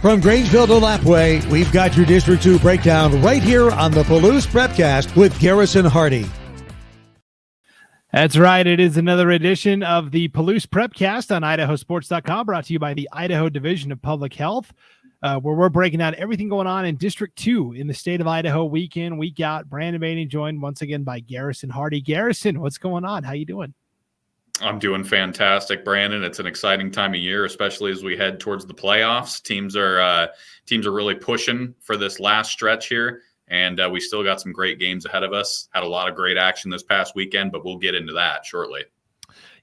From Grangeville to Lapway, we've got your District 2 breakdown right here on the Palouse Prepcast with Garrison Hardie. That's right. It is another edition of the Palouse Prepcast on IdahoSports.com, brought to you by the Idaho Division of Public Health, where we're breaking down everything going on in District 2 in the state of Idaho, week in, week out. Brandon Bainey joined once again by Garrison Hardie. Garrison, what's going on? How you doing? I'm doing fantastic, Brandon. It's an exciting time of year, especially as we head towards the playoffs. Teams are really pushing for this last stretch here, and we still got some great games ahead of us. Had a lot of great action this past weekend, but we'll get into that shortly.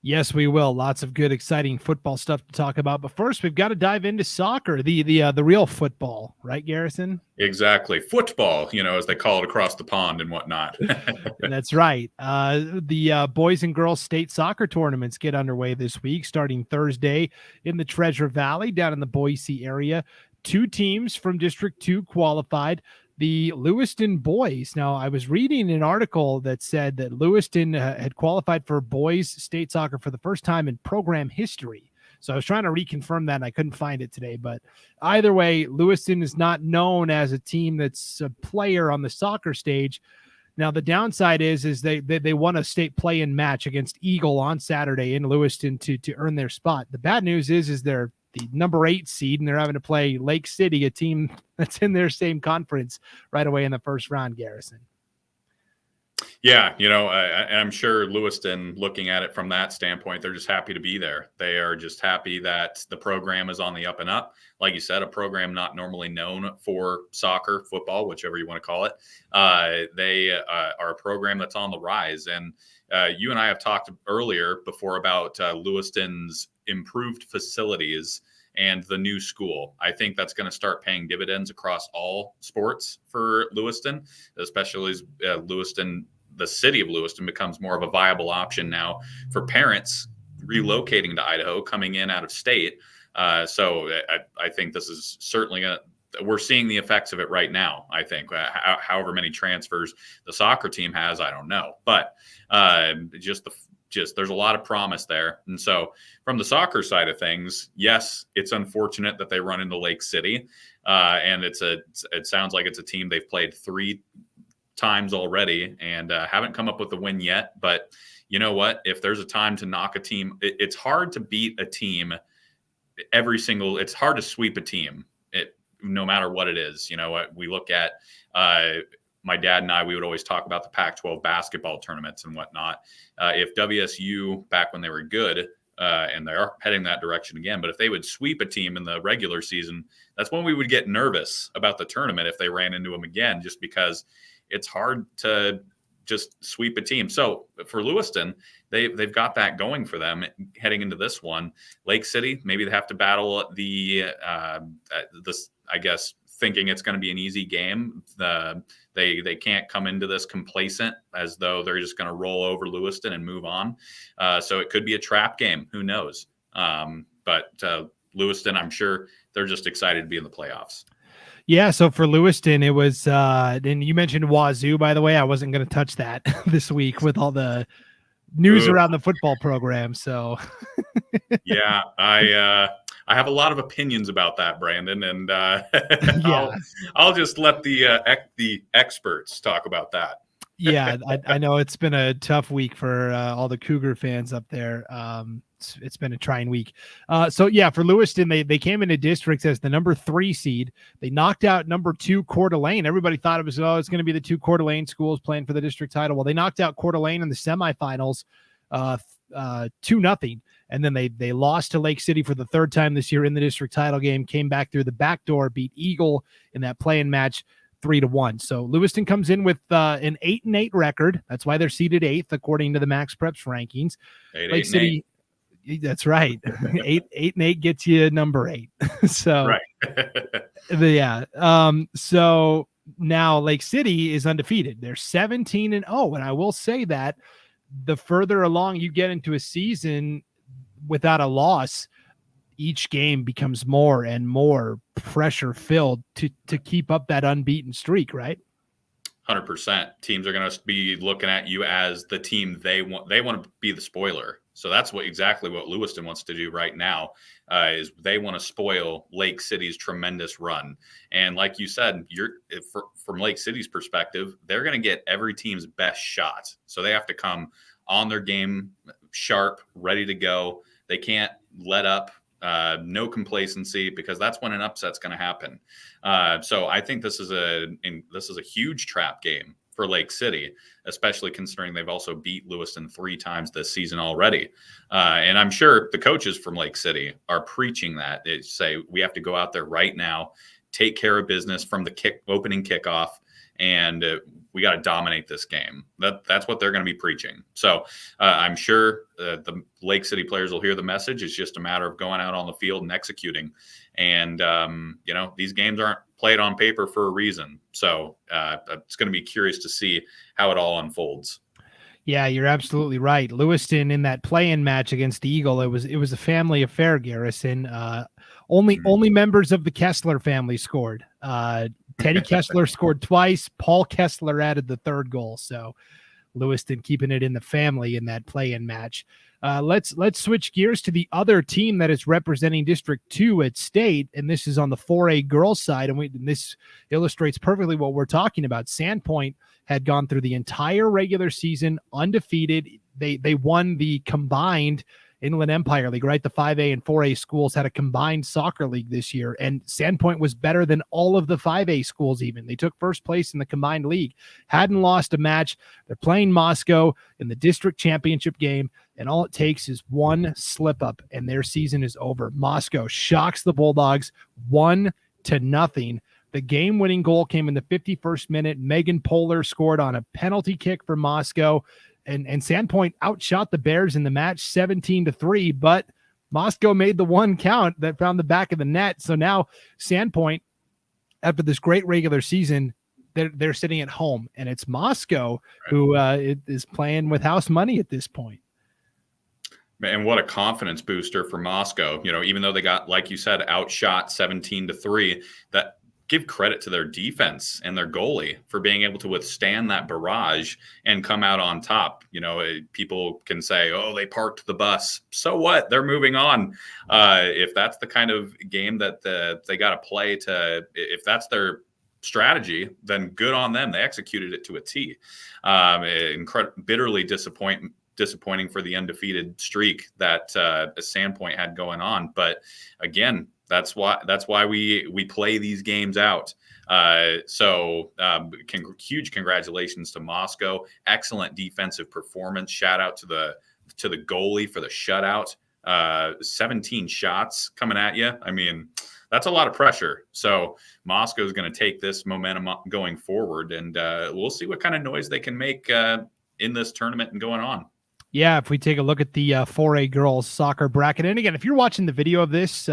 Yes, we will. Lots of good, exciting football stuff to talk about. But first, we've got to dive into soccer, the real football, right, Garrison? Exactly. Football, as they call it across the pond and whatnot. That's right. The boys and girls state soccer tournaments get underway this week, starting Thursday in the Treasure Valley down in the Boise area. 2 teams from District 2 qualified. The Lewiston boys. Now, I was reading an article that said that Lewiston had qualified for boys state soccer for the first time in program history. So I was trying to reconfirm that, and I couldn't find it today. But either way, Lewiston is not known as a team that's a player on the soccer stage. Now, the downside is they won a state play-in match against Eagle on Saturday in Lewiston to earn their spot. The bad news is they're the number 8 seed, and they're having to play Lake City, a team that's in their same conference, right away in the first round, Garrison. Yeah, I'm sure Lewiston, looking at it from that standpoint, they're just happy to be there. They are just happy that the program is on the up and up. Like you said, a program not normally known for soccer, football, whichever you want to call it. They are a program that's on the rise. And you and I have talked earlier before about Lewiston's improved facilities and the new school. I think that's going to start paying dividends across all sports for Lewiston, especially as Lewiston, the city of Lewiston, becomes more of a viable option now for parents relocating to Idaho, coming in out of state. So I think this is certainly we're seeing the effects of it right now. I think however many transfers the soccer team has, I don't know, but just there's a lot of promise there. And so from the soccer side of things, yes, it's unfortunate that they run into Lake City. And it sounds like it's a team they've played 3 times already and haven't come up with a win yet. But you know what? If there's a time to knock a team, it's hard to beat a team it's hard to sweep a team, no matter what it is. We look at my dad and I, we would always talk about the Pac-12 basketball tournaments and whatnot. If WSU, back when they were good, and they are heading that direction again, but if they would sweep a team in the regular season, that's when we would get nervous about the tournament if they ran into them again, just because it's hard to just sweep a team. So for Lewiston, they've got that going for them heading into this one. Lake City, maybe they have to battle this, I guess, thinking it's going to be an easy game. They can't come into this complacent as though they're just going to roll over Lewiston and move on. So it could be a trap game. Who knows? But Lewiston, I'm sure they're just excited to be in the playoffs. Yeah, so for Lewiston, it was, and you mentioned Wazoo, by the way. I wasn't going to touch that this week with all the news around the football program. So, yeah, I have a lot of opinions about that, Brandon, and yeah. I'll just let the experts talk about that. Yeah, I know it's been a tough week for all the Cougar fans up there. It's been a trying week. So yeah, for Lewiston, they came into districts as the number 3 seed. They knocked out number 2 Coeur d'Alene. Everybody thought it's going to be the 2 Coeur d'Alene schools playing for the district title. Well, they knocked out Coeur d'Alene in the semifinals, 2-0. And then they lost to Lake City for the 3rd time this year in the district title game, came back through the back door, beat Eagle in that play-in match 3-1. So Lewiston comes in with an 8-8 record. That's why they're seeded 8th, according to the Max Preps rankings. Lake City, that's right. 8-8 gets you number 8. So, right. Yeah. So now Lake City is undefeated. They're 17-0. And I will say that the further along you get into a season without a loss, each game becomes more and more pressure filled to keep up that unbeaten streak, right? 100%. Teams are going to be looking at you as the team they want to be the spoiler. So that's exactly what Lewiston wants to do right now. Is they want to spoil Lake City's tremendous run. And like you said, from Lake City's perspective, they're going to get every team's best shot. So they have to come on their game sharp, ready to go. They can't let up. No complacency, because that's when an upset's going to happen. So I think this is a huge trap game for Lake City, especially considering they've also beat Lewiston 3 times this season already. And I'm sure the coaches from Lake City are preaching that. They say we have to go out there right now, take care of business from the opening kickoff, and we got to dominate this game. That's what they're going to be preaching. So I'm sure the Lake City players will hear the message. It's just a matter of going out on the field and executing. And, these games aren't played on paper for a reason. So it's going to be curious to see how it all unfolds. Yeah, you're absolutely right. Lewiston in that play-in match against the Eagle, it was a family affair, Garrison. Only members of the Kessler family scored. Teddy Kessler scored twice. Paul Kessler added the 3rd goal. So Lewiston keeping it in the family in that play-in match. Let's switch gears to the other team that is representing District 2 at state, and this is on the 4A girls side, and this illustrates perfectly what we're talking about. Sandpoint had gone through the entire regular season undefeated. They won the combined Inland Empire League, right? The 5A and 4A schools had a combined soccer league this year, and Sandpoint was better than all of the 5A schools even. They took first place in the combined league, hadn't lost a match. They're playing Moscow in the district championship game, and all it takes is one slip up, and their season is over. Moscow shocks the Bulldogs 1-0. The game-winning goal came in the 51st minute. Megan Poehler scored on a penalty kick for Moscow. And Sandpoint outshot the Bears in the match 17-3, but Moscow made the one count that found the back of the net. So now Sandpoint, after this great regular season, they're sitting at home, and it's Moscow who is playing with house money at this point. And what a confidence booster for Moscow. Even though they got, like you said, outshot 17-3, that give credit to their defense and their goalie for being able to withstand that barrage and come out on top. People can say, oh, they parked the bus. So what? They're moving on. If that's the kind of game that they got to play if that's their strategy, then good on them. They executed it to a T. Bitterly disappointing for the undefeated streak that Sandpoint had going on. But again, that's why we play these games out. Huge congratulations to Moscow. Excellent defensive performance. Shout out to the goalie for the shutout. 17 shots coming at you. I mean, that's a lot of pressure. So Moscow is going to take this momentum up going forward, and we'll see what kind of noise they can make in this tournament and going on. Yeah, if we take a look at the 4A girls soccer bracket, and again, if you're watching the video of this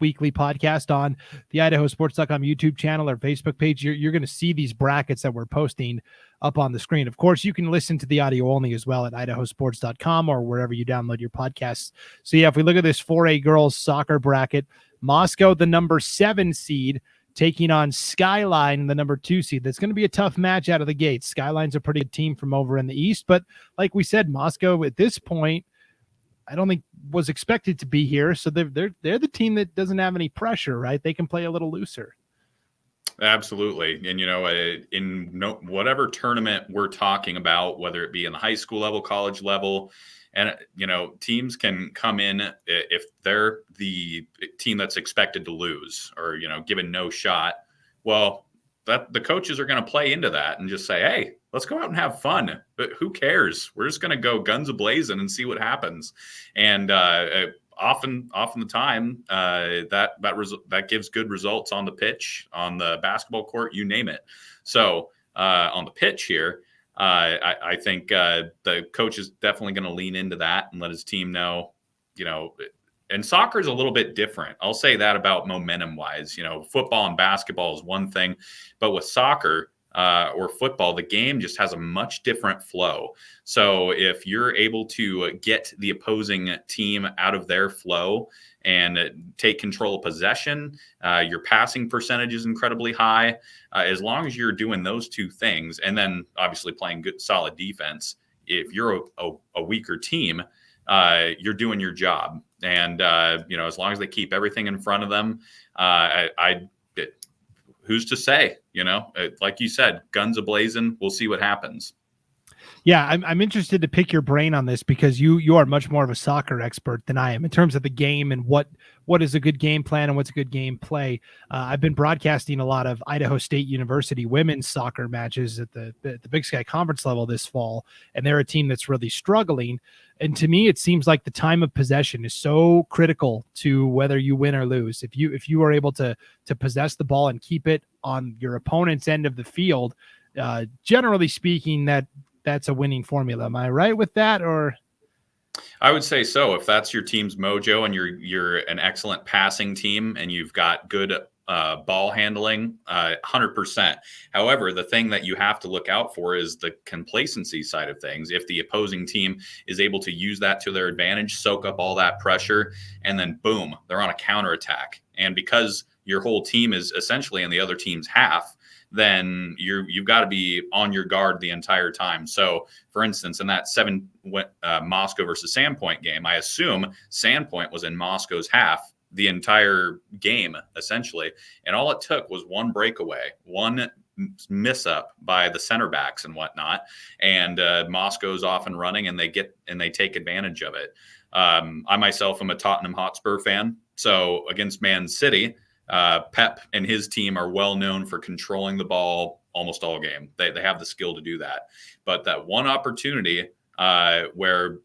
weekly podcast on the IdahoSports.com YouTube channel or Facebook page, you're going to see these brackets that we're posting up on the screen. Of course, you can listen to the audio only as well at IdahoSports.com or wherever you download your podcasts. So yeah, if we look at this 4A girls soccer bracket, Moscow, the number 7 seed, taking on Skyline, the number 2 seed. That's going to be a tough match out of the gate. Skyline's a pretty good team from over in the East, but like we said, Moscow at this point, I don't think was expected to be here. So they're the team that doesn't have any pressure, right? They can play a little looser. Absolutely. And, whatever tournament we're talking about, whether it be in the high school level, college level, and, teams can come in if they're the team that's expected to lose or, given no shot. Well, the coaches are going to play into that and just say, hey, let's go out and have fun. But who cares? We're just going to go guns a-blazing and see what happens. And often the time that gives good results on the pitch, on the basketball court, you name it. So on the pitch here, I think the coach is definitely going to lean into that and let his team know, and soccer is a little bit different. I'll say that about momentum wise. Football and basketball is one thing, but with soccer or football, the game just has a much different flow. So if you're able to get the opposing team out of their flow and take control of possession, your passing percentage is incredibly high. As long as you're doing those two things, and then obviously playing good, solid defense, if you're a weaker team, you're doing your job. And, as long as they keep everything in front of them, who's to say, like you said, guns a-blazing, we'll see what happens. Yeah, I'm interested to pick your brain on this because you are much more of a soccer expert than I am in terms of the game and what is a good game plan and what's a good game play. I've been broadcasting a lot of Idaho State University women's soccer matches at the Big Sky Conference level this fall, and they're a team that's really struggling. And to me, it seems like the time of possession is so critical to whether you win or lose. If you are able to possess the ball and keep it on your opponent's end of the field, generally speaking, that's a winning formula. Am I right with that? Or I would say so. If that's your team's mojo and you're an excellent passing team and you've got good ball handling, 100%. However, the thing that you have to look out for is the complacency side of things. If the opposing team is able to use that to their advantage, soak up all that pressure, and then boom, they're on a counterattack. And because your whole team is essentially in the other team's half, then you've got to be on your guard the entire time. So, for instance, in that Moscow versus Sandpoint game, I assume Sandpoint was in Moscow's half the entire game, essentially. And all it took was one breakaway, one miss up by the center backs and whatnot. And Moscow's off and running, and they take advantage of it. I myself am a Tottenham Hotspur fan. So against Man City, Pep and his team are well known for controlling the ball almost all game. They have the skill to do that. But that one opportunity where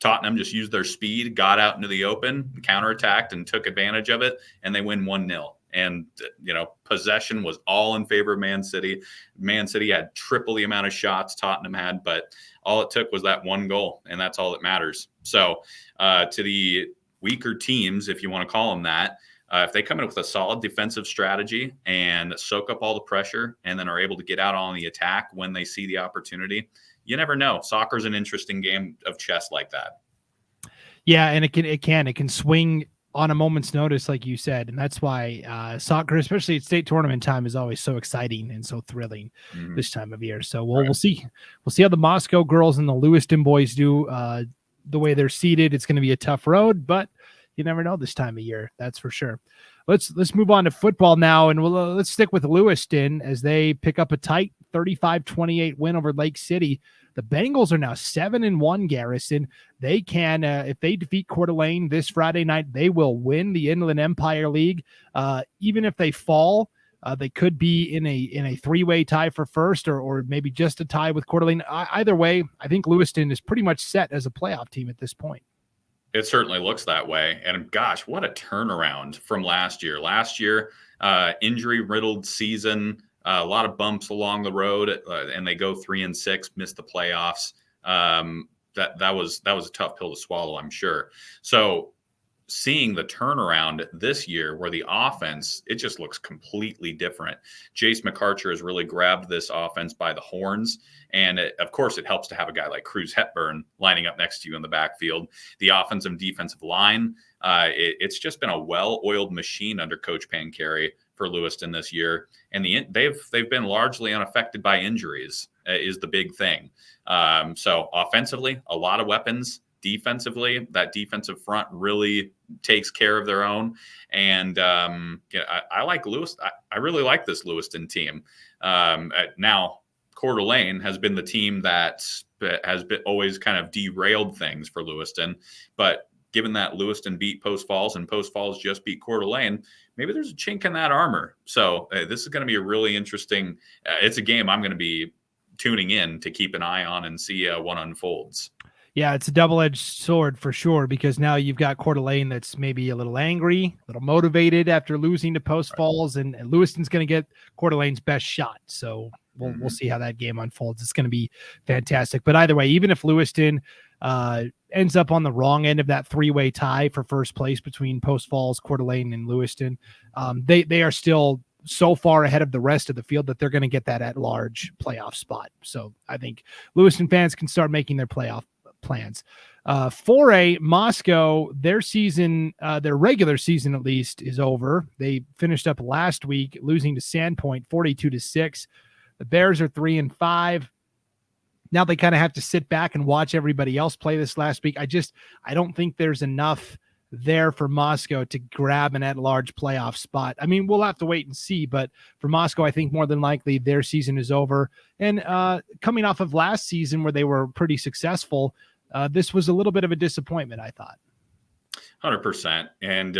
Tottenham just used their speed, got out into the open, counterattacked, and took advantage of it, and they win 1-0. And, possession was all in favor of Man City. Man City had triple the amount of shots Tottenham had, but all it took was that one goal, and that's all that matters. So to the weaker teams, if you want to call them that, if they come in with a solid defensive strategy and soak up all the pressure and then are able to get out on the attack when they see the opportunity, you never know. Soccer's an interesting game of chess like that. Yeah, and it can swing on a moment's notice, like you said, and that's why soccer, especially at state tournament time, is always so exciting and so thrilling this time of year. So we'll see how the Moscow girls and the Lewiston boys do. The way they're seeded, it's going to be a tough road, but you never know this time of year. That's for sure. Let's move on to football now, and let's stick with Lewiston as they pick up a tight 35-28 win over Lake City. The Bengals are now 7-1, Garrison. They can, if they defeat Coeur d'Alene this Friday night, they will win the Inland Empire League. Even if they fall, they could be in a three-way tie for first, or maybe just a tie with Coeur d'Alene. Either way, I think Lewiston is pretty much set as a playoff team at this point. It certainly looks that way. And gosh, what a turnaround from last year. Last year, injury-riddled season, a lot of bumps along the road, and they go 3-6, miss the playoffs. That was a tough pill to swallow, I'm sure. So seeing the turnaround this year where the offense, it just looks completely different. Jace McArcher has really grabbed this offense by the horns. And of course, it helps to have a guy like Cruz Hepburn lining up next to you in the backfield. The offensive and defensive line, it's just been a well-oiled machine under Coach Pancari for Lewiston this year. And they've been largely unaffected by injuries is the big thing. So offensively, a lot of weapons. Defensively, that defensive front really takes care of their own. And I like Lewis. I really like this Lewiston team. Now, Coeur d'Alene has been the team that has been always kind of derailed things for Lewiston. But given that Lewiston beat Post Falls and Post Falls just beat Coeur d'Alene, maybe there's a chink in that armor. So this is going to be a really interesting. It's a game I'm going to be tuning in to keep an eye on and see what unfolds. Yeah, it's a double-edged sword for sure, because now you've got Coeur d'Alene that's maybe a little angry, a little motivated after losing to Post Falls, and Lewiston's going to get Coeur d'Alene's best shot. So we'll see how that game unfolds. It's going to be fantastic. But either way, even if Lewiston ends up on the wrong end of that three-way tie for first place between Post Falls, Coeur d'Alene, and Lewiston, they are still so far ahead of the rest of the field that they're going to get that at-large playoff spot. So I think Lewiston fans can start making their playoff plans. 4A Moscow, their season, their regular season at least, is over. They finished up last week losing to Sandpoint 42-6. The Bears are 3-5. Now they kind of have to sit back and watch everybody else play this last week. I don't think there's enough there for Moscow to grab an at-large playoff spot. I mean, we'll have to wait and see, but for Moscow, I think more than likely their season is over. And coming off of last season where they were pretty successful, this was a little bit of a disappointment, I thought. 100%. And,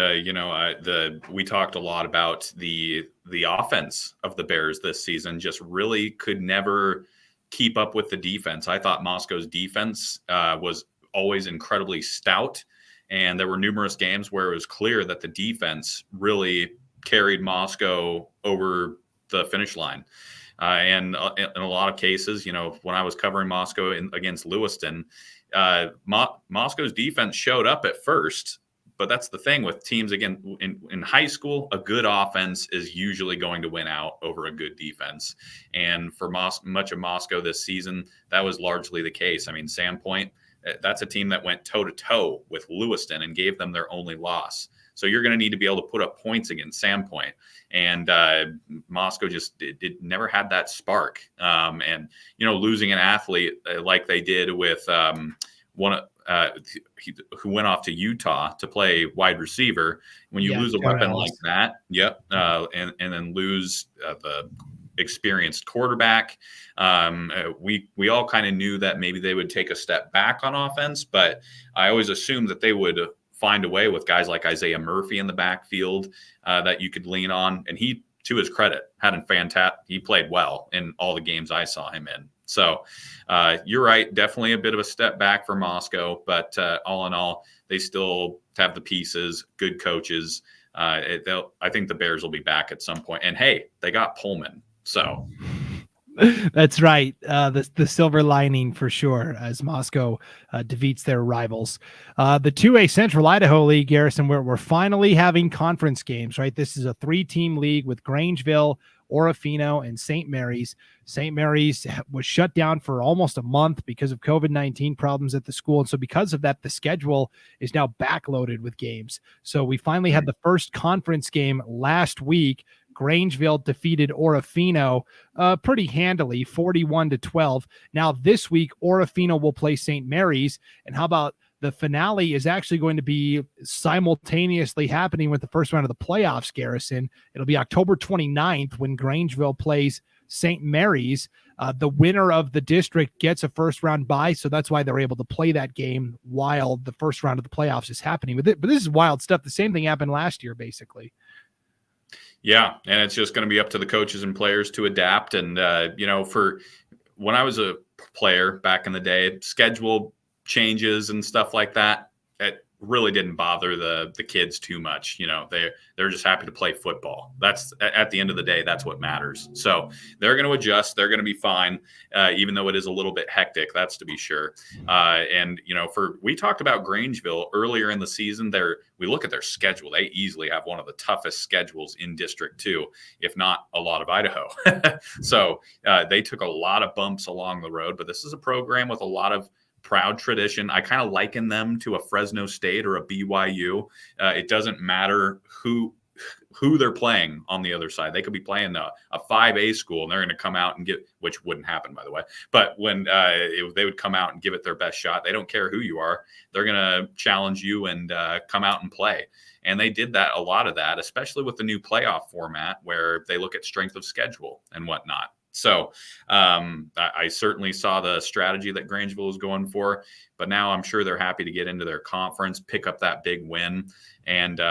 we talked a lot about the offense of the Bears this season, just really could never keep up with the defense. I thought Moscow's defense was always incredibly stout. And there were numerous games where it was clear that the defense really carried Moscow over the finish line. And in a lot of cases, when I was covering Moscow against Lewiston, Moscow's defense showed up at first. But that's the thing with teams, again, in high school, a good offense is usually going to win out over a good defense. And for much of Moscow this season, that was largely the case. I mean, Sandpoint, that's a team that went toe-to-toe with Lewiston and gave them their only loss. So you're going to need to be able to put up points against Sandpoint. And Moscow just never had that spark. And, losing an athlete like they did with who went off to Utah to play wide receiver. When you lose a weapon like that, and then lose the experienced quarterback, we all kind of knew that maybe they would take a step back on offense, but I always assumed that they would find a way with guys like Isaiah Murphy in the backfield that you could lean on. And he, to his credit, he played well in all the games I saw him in. So you're right, definitely a bit of a step back for Moscow, but all in all, they still have the pieces, good coaches. I think the Bears will be back at some point. And hey, they got Pullman, so. That's right. The silver lining for sure as Moscow defeats their rivals. The 2A Central Idaho League, Garrison, we're finally having conference games, right? This is a 3-team league with Grangeville, Orofino, and St. Mary's. St. Mary's was shut down for almost a month because of COVID-19 problems at the school. And so because of that, the schedule is now backloaded with games. So we finally had the first conference game last week. Grangeville defeated Orofino pretty handily, 41-12. Now this week, Orofino will play St. Mary's. And how about the finale is actually going to be simultaneously happening with the first round of the playoffs, Garrison. It'll be October 29th when Grangeville plays St. Mary's. The winner of the district gets a first round bye, so that's why they're able to play that game while the first round of the playoffs is happening. But this is wild stuff. The same thing happened last year, basically. Yeah, and it's just going to be up to the coaches and players to adapt. And, for when I was a player back in the day, schedule changes and stuff like that, it really didn't bother the kids too much. They're just happy to play football. That's, at the end of the day, that's what matters. So they're going to adjust. They're going to be fine, even though it is a little bit hectic, that's to be sure. We talked about Grangeville earlier in the season. We look at their schedule. They easily have one of the toughest schedules in District 2, if not a lot of Idaho. So they took a lot of bumps along the road, but this is a program with a lot of proud tradition. I kind of liken them to a Fresno State or a BYU. It doesn't matter who they're playing on the other side. They could be playing a 5A school and they're going to come out and which wouldn't happen, by the way. But when they would come out and give it their best shot, they don't care who you are. They're going to challenge you and come out and play. And they did a lot of that, especially with the new playoff format where they look at strength of schedule and whatnot. So I certainly saw the strategy that Grangeville was going for, but now I'm sure they're happy to get into their conference, pick up that big win. And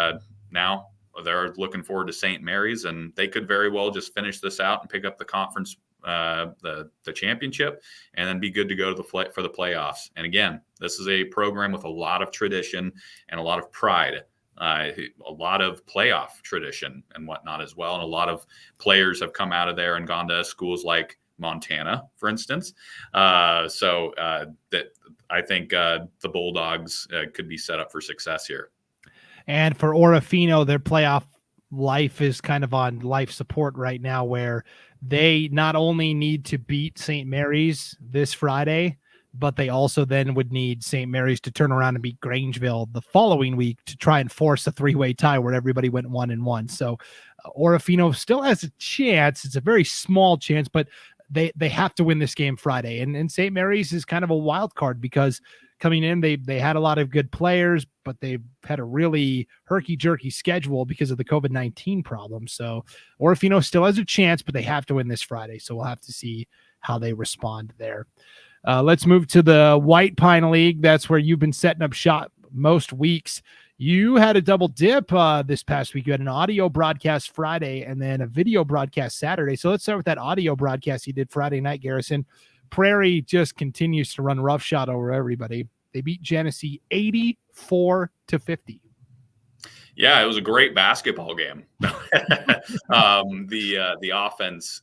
now they're looking forward to St. Mary's, and they could very well just finish this out and pick up the conference, the championship, and then be good to go to for the playoffs. And again, this is a program with a lot of tradition and a lot of pride. A lot of playoff tradition and whatnot as well. And a lot of players have come out of there and gone to schools like Montana, for instance. That I think the Bulldogs could be set up for success here. And for Orofino, their playoff life is kind of on life support right now, where they not only need to beat St. Mary's this Friday, but they also then would need St. Mary's to turn around and beat Grangeville the following week to try and force a 3-way tie where everybody went 1-1. So Orofino still has a chance. It's a very small chance, but they have to win this game Friday. And St. Mary's is kind of a wild card because coming in, they had a lot of good players, but they've had a really herky-jerky schedule because of the COVID-19 problem. So Orofino still has a chance, but they have to win this Friday. So we'll have to see how they respond there. Let's move to the White Pine League. That's where you've been setting up shop most weeks. You had a double dip this past week. You had an audio broadcast Friday and then a video broadcast Saturday. So let's start with that audio broadcast you did Friday night, Garrison. Prairie just continues to run roughshod over everybody. They beat Genesee 84-50. Yeah, it was a great basketball game. The offense,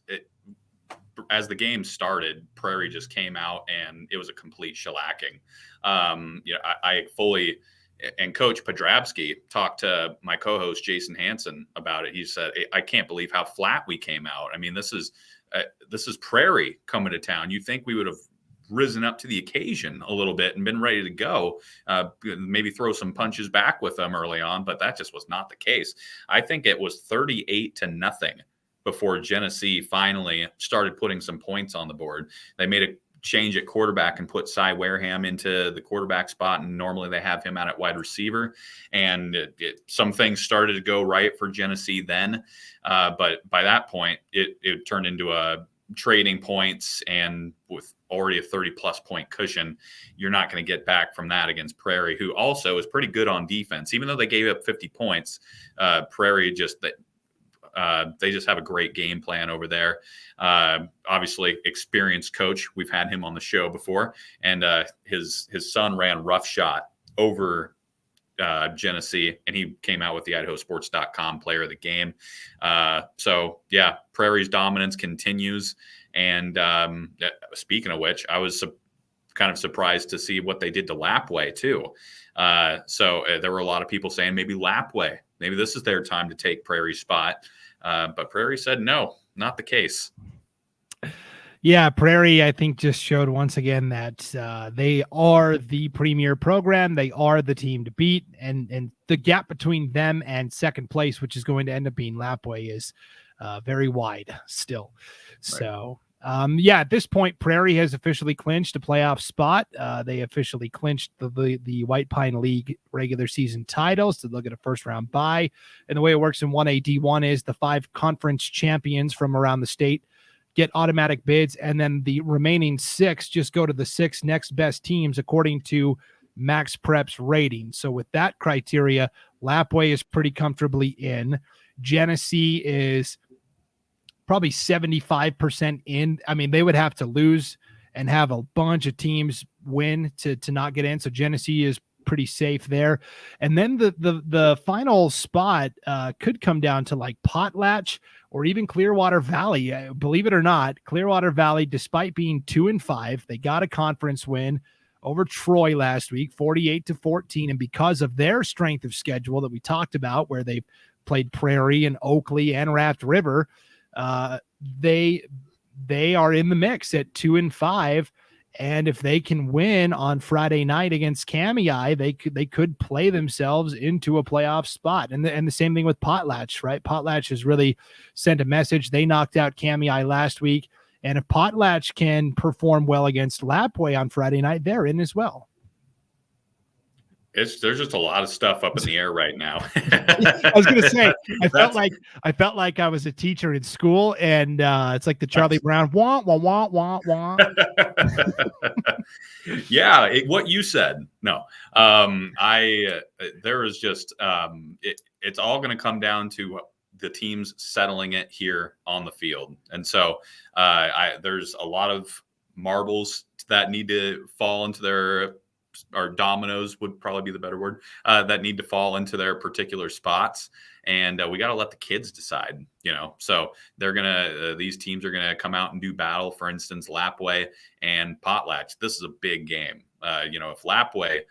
as the game started, Prairie just came out and it was a complete shellacking. I fully, and Coach Podrabski talked to my co-host Jason Hansen about it. He said, "I can't believe how flat we came out. I mean, this is Prairie coming to town. You think we would have risen up to the occasion a little bit and been ready to go, maybe throw some punches back with them early on, but that just was not the case." I think it was 38-0 before Genesee finally started putting some points on the board. They made a change at quarterback and put Cy Wareham into the quarterback spot, and normally they have him out at wide receiver. And some things started to go right for Genesee then, but by that point, it turned into a trading points, and with already a 30-plus point cushion, you're not going to get back from that against Prairie, who also is pretty good on defense. Even though they gave up 50 points, Prairie they just have a great game plan over there. Obviously, experienced coach. We've had him on the show before, and his son ran roughshod over Genesee, and he came out with the IdahoSports.com player of the game. So, yeah, Prairie's dominance continues. And speaking of which, I was kind of surprised to see what they did to Lapway, too. So there were a lot of people saying maybe Lapway, maybe this is their time to take Prairie's spot. But Prairie said, no, not the case. Yeah, Prairie, I think, just showed once again that they are the premier program. They are the team to beat. And the gap between them and second place, which is going to end up being Lapway, is very wide still. Right. So, at this point, Prairie has officially clinched a playoff spot. They officially clinched the White Pine League regular season titles, so they'll get a first-round bye. And the way it works in 1A D1 is the 5 conference champions from around the state get automatic bids, and then the remaining 6 just go to the 6 next best teams according to Max Prep's rating. So with that criteria, Lapway is pretty comfortably in. Genesee is probably 75% in. I mean, they would have to lose and have a bunch of teams win to not get in. So Genesee is pretty safe there. And then the final spot could come down to like Potlatch or even Clearwater Valley. Believe it or not, Clearwater Valley, despite being 2-5, they got a conference win over Troy last week, 48-14. And because of their strength of schedule that we talked about, where they played Prairie and Oakley and Raft River, they are in the mix at 2-5. And if they can win on Friday night against Kamei, they could play themselves into a playoff spot. And the same thing with Potlatch, right? Potlatch has really sent a message. They knocked out Kamei last week. And if Potlatch can perform well against Lapway on Friday night, they're in as well. There's just a lot of stuff up in the air right now. I was going to say, I felt like I was a teacher in school, and it's like the Charlie Brown wah wah wah wah wah. Yeah, what you said. No, there is just it's all going to come down to the teams settling it here on the field, and so there's a lot of marbles that need to fall into their. Or dominoes would probably be the better word, that need to fall into their particular spots. And we got to let the kids decide, so these teams are going to come out and do battle. For instance, Lapway and Potlatch. This is a big game. If Lapway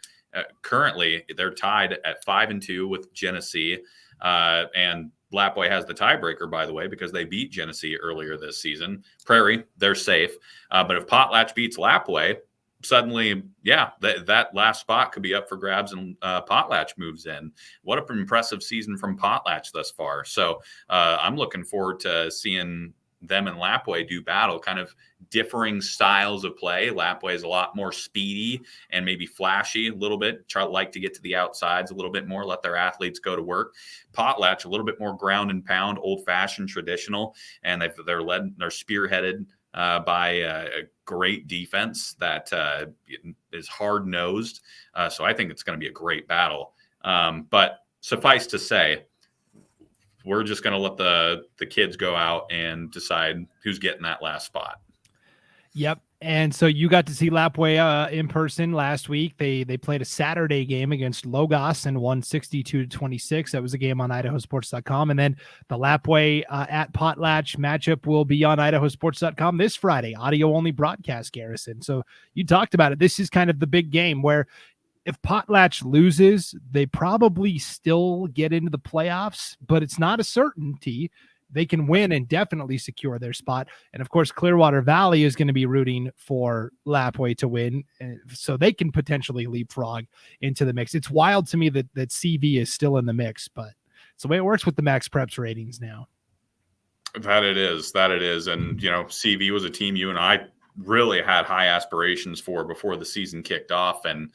currently they're tied at 5-2 with Genesee, and Lapway has the tiebreaker, by the way, because they beat Genesee earlier this season. Prairie, they're safe. But if Potlatch beats Lapway, suddenly, that last spot could be up for grabs, and Potlatch moves in. What an impressive season from Potlatch thus far. So I'm looking forward to seeing them and Lapwai do battle, kind of differing styles of play. Lapwai is a lot more speedy and maybe flashy a little bit, like to get to the outsides a little bit more, let their athletes go to work. Potlatch, a little bit more ground and pound, old-fashioned, traditional, and they're spearheaded by a great defense that is hard-nosed. So I think it's going to be a great battle. But suffice to say, we're just going to let the kids go out and decide who's getting that last spot. Yep. And so you got to see Lapwai in person last week. They played a Saturday game against Logos and won 62-26. That was a game on IdahoSports.com. And then the Lapwai at Potlatch matchup will be on IdahoSports.com this Friday. Audio only broadcast, Garrison. So you talked about it. This is kind of the big game where if Potlatch loses, they probably still get into the playoffs, but it's not a certainty. They can win and definitely secure their spot. And of course, Clearwater Valley is going to be rooting for Lapwai to win, so they can potentially leapfrog into the mix. It's wild to me that CV is still in the mix, but it's the way it works with the Max Preps ratings now. That it is. And, CV was a team you and I really had high aspirations for before the season kicked off, and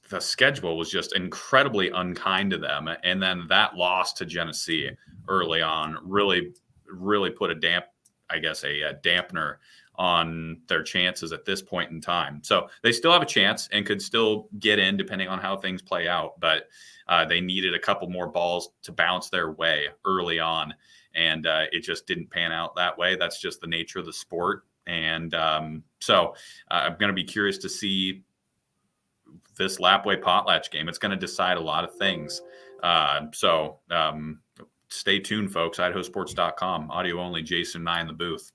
the schedule was just incredibly unkind to them. And then that loss to Genesee early on really put a dampener on their chances at this point in time. So they still have a chance and could still get in depending on how things play out. But they needed a couple more balls to bounce their way early on. And it just didn't pan out that way. That's just the nature of the sport. And so I'm going to be curious to see this Lapwai Potlatch game. It's going to decide a lot of things. So stay tuned, folks. IdahoSports.com, audio only. Jason and I in the booth.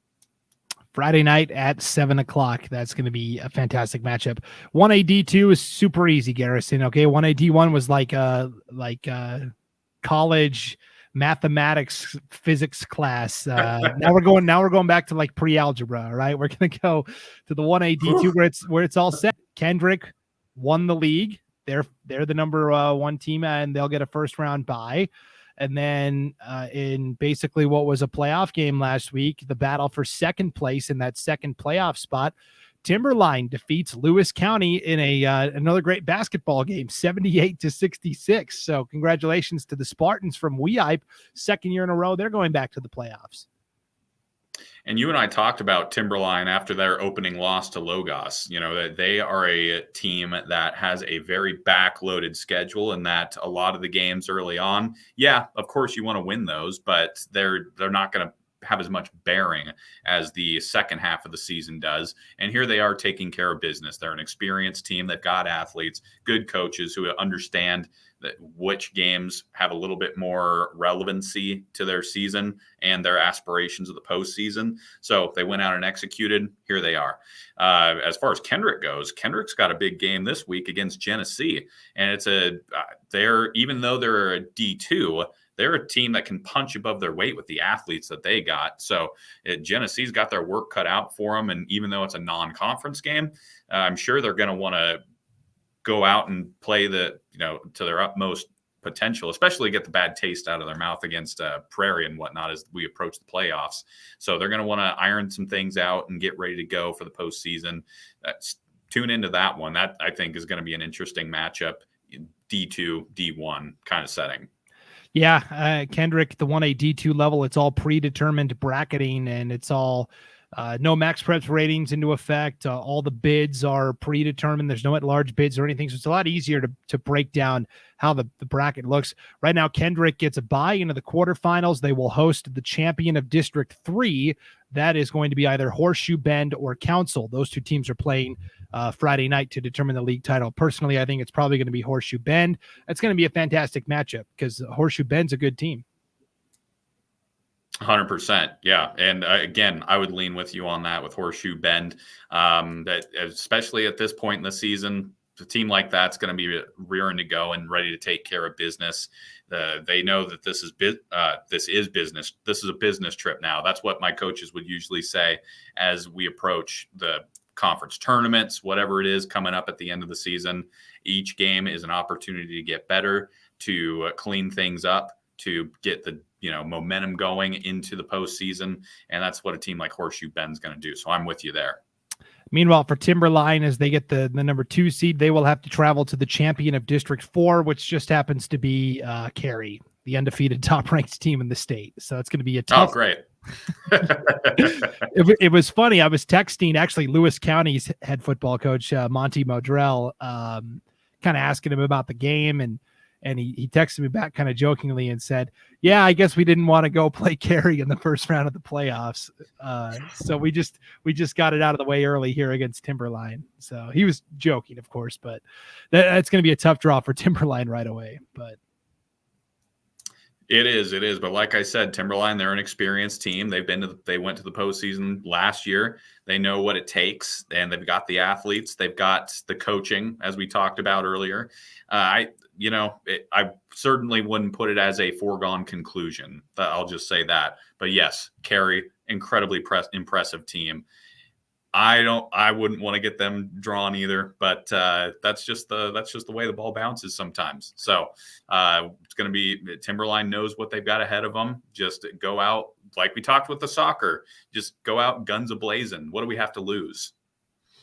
Friday night at 7:00. That's going to be a fantastic matchup. 1A D2 is super easy, Garrison. Okay, 1A D1 was like college mathematics physics class. Now we're going back to like pre-algebra. All right, we're going to go to the 1A D2 where it's all set. Kendrick won the league. They're the number one team, and they'll get a first round bye. And then in basically what was a playoff game last week, the battle for second place in that second playoff spot, Timberline defeats Lewis County in another great basketball game, 78-66. So congratulations to the Spartans from Weippe. Second year in a row, they're going back to the playoffs. And you and I talked about Timberline after their opening loss to Logos, that they are a team that has a very backloaded schedule, and that a lot of the games early on, yeah, of course you want to win those, but they're not going to have as much bearing as the second half of the season does. And here they are taking care of business. They're an experienced team. They've got athletes, good coaches who understand that which games have a little bit more relevancy to their season and their aspirations of the postseason. So they went out and executed. Here they are. As far as Kendrick goes, Kendrick's got a big game this week against Genesee. And it's even though they're a D2, they're a team that can punch above their weight with the athletes that they got. So Genesee's got their work cut out for them. And even though it's a non-conference game, I'm sure they're going to want to go out and play to their utmost potential, especially get the bad taste out of their mouth against Prairie and whatnot as we approach the playoffs. So they're going to want to iron some things out and get ready to go for the postseason. Tune into that one. That I think is going to be an interesting matchup, D2, D1 kind of setting. Yeah, Kendrick, the 1A D2 level, it's all predetermined bracketing, and it's all no Max Preps ratings into effect. All the bids are predetermined. There's no at-large bids or anything, so it's a lot easier to break down how the bracket looks. Right now, Kendrick gets a bye into the quarterfinals. They will host the champion of District 3. That is going to be either Horseshoe Bend or Council. Those two teams are playing Friday night to determine the league title. Personally, I think it's probably going to be Horseshoe Bend. It's going to be a fantastic matchup because Horseshoe Bend's a good team. 100%. Yeah. And again, I would lean with you on that with Horseshoe Bend. That especially at this point in the season, a team like that's going to be rearing to go and ready to take care of business. They know that this is business. This is a business trip now. That's what my coaches would usually say as we approach the conference tournaments, whatever it is coming up at the end of the season. Each game is an opportunity to get better, to clean things up, to get the momentum going into the postseason, and that's what a team like Horseshoe Bend's going to do. So I'm with you there. Meanwhile, for Timberline, as they get the number 2 seed, they will have to travel to the champion of District 4, which just happens to be Cary, the undefeated top-ranked team in the state. So it's going to be a tough. Oh, great. It was funny. I was texting actually Lewis County's head football coach, Monty Modrell, kind of asking him about the game, and he texted me back kind of jokingly and said, yeah, I guess we didn't want to go play Cary in the first round of the playoffs. So we just got it out of the way early here against Timberline. So he was joking, of course, but that's going to be a tough draw for Timberline right away. But It is. But like I said, Timberline, they're an experienced team. They went to the postseason last year. They know what it takes, and they've got the athletes. They've got the coaching, as we talked about earlier. I certainly wouldn't put it as a foregone conclusion. I'll just say that. But yes, Cary, incredibly impressive team. I wouldn't want to get them drawn either, but that's just the way the ball bounces sometimes. So it's going to be Timberline knows what they've got ahead of them. Just go out like we talked with the soccer. Just go out guns a-blazing. What do we have to lose?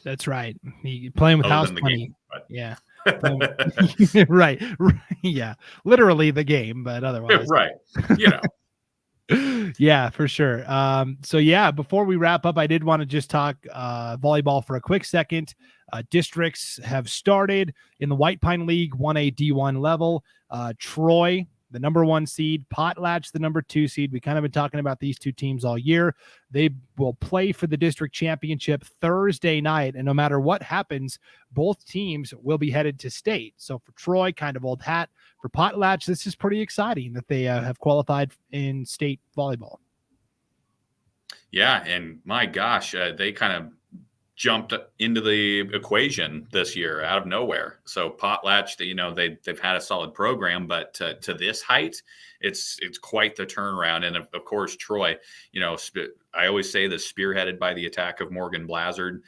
That's right. Playing with house money. Yeah. Right. Yeah. Literally the game, but otherwise. Right. Yeah, for sure. So yeah, before we wrap up, I did want to just talk volleyball for a quick second. Districts have started in the White Pine League 1A D1 level. Troy, the number 1 seed, Potlatch, the number 2 seed. We kind of been talking about these two teams all year. They will play for the district championship Thursday night. And no matter what happens, both teams will be headed to state. So for Troy, kind of old hat. For Potlatch, this is pretty exciting that they have qualified in state volleyball. Yeah, and my gosh, they kind of jumped into the equation this year out of nowhere. So Potlatch, they've had a solid program, but to this height, it's quite the turnaround. And of course, Troy, I always say this, spearheaded by the attack of Morgan Blazard.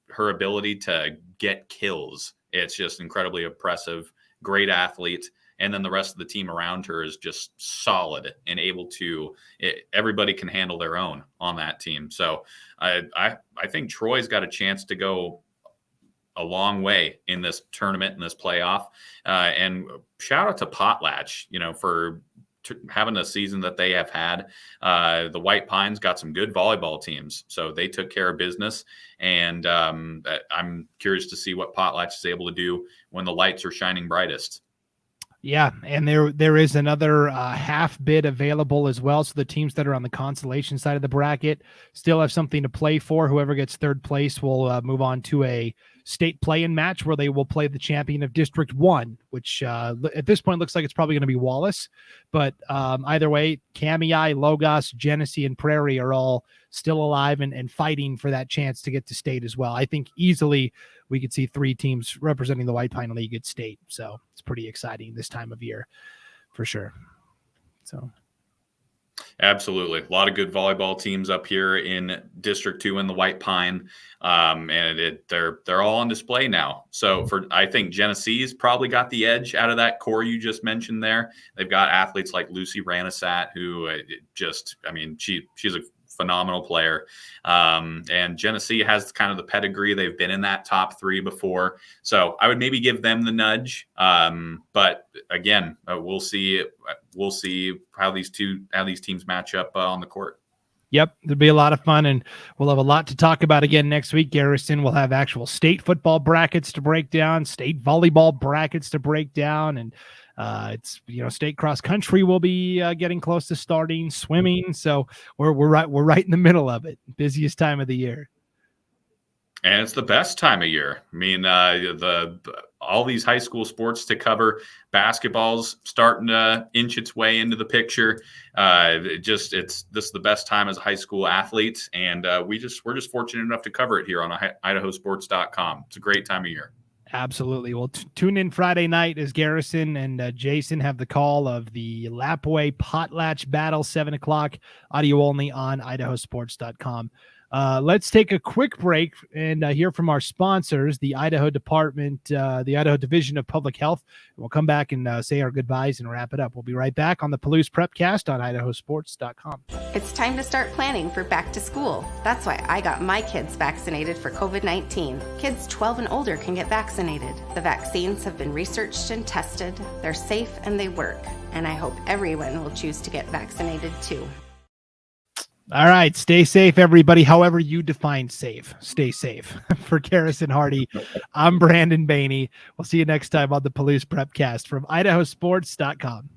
Her ability to get kills, it's just incredibly impressive. Great athlete, and then the rest of the team around her is just solid and able to. Everybody can handle their own on that team. So I think Troy's got a chance to go a long way in this tournament, in this playoff. And shout out to Potlatch, for having the season that they have had. The White Pines got some good volleyball teams, so they took care of business. And I'm curious to see what Potlatch is able to do when the lights are shining brightest. Yeah, and there is another half bid available as well. So the teams that are on the consolation side of the bracket still have something to play for. Whoever gets third place will move on to a state play-in match where they will play the champion of District 1, which at this point looks like it's probably going to be Wallace. But either way, Kamei, Logos, Genesee, and Prairie are all still alive and fighting for that chance to get to state as well. I think easily we could see 3 teams representing the White Pine League at state. So it's pretty exciting this time of year for sure. So absolutely. A lot of good volleyball teams up here in District 2 in the White Pine. And they're all on display now. So I think Genesee's probably got the edge out of that core you just mentioned there. They've got athletes like Lucy Ranasat, who she's a phenomenal player. And Genesee has kind of the pedigree. They've been in that top 3 before. So I would maybe give them the nudge. But again, we'll see how these teams match up on the court. Yep, it'll be a lot of fun, and we'll have a lot to talk about again next week. Garrison will have actual state football brackets to break down, state volleyball brackets to break down, and state cross country will be getting close to starting, swimming. So we're right in the middle of it. Busiest time of the year. And it's the best time of year. I mean, all these high school sports to cover. Basketball's starting to inch its way into the picture. This is the best time as a high school athlete, and we're just fortunate enough to cover it here on IdahoSports.com. It's a great time of year. Absolutely. Well, tune in Friday night as Garrison and Jason have the call of the Lapway Potlatch battle, 7:00, audio only on IdahoSports.com. Let's take a quick break and hear from our sponsors, the Idaho Department, the Idaho Division of Public Health. We'll come back and say our goodbyes and wrap it up. We'll be right back on the Palouse Prepcast on IdahoSports.com. It's time to start planning for back to school. That's why I got my kids vaccinated for COVID-19. Kids 12 and older can get vaccinated. The vaccines have been researched and tested. They're safe and they work. And I hope everyone will choose to get vaccinated too. All right. Stay safe, everybody. However you define safe, stay safe. For Garrison Hardie, I'm Brandon Baney. We'll see you next time on the Palouse Prepcast from IdahoSports.com.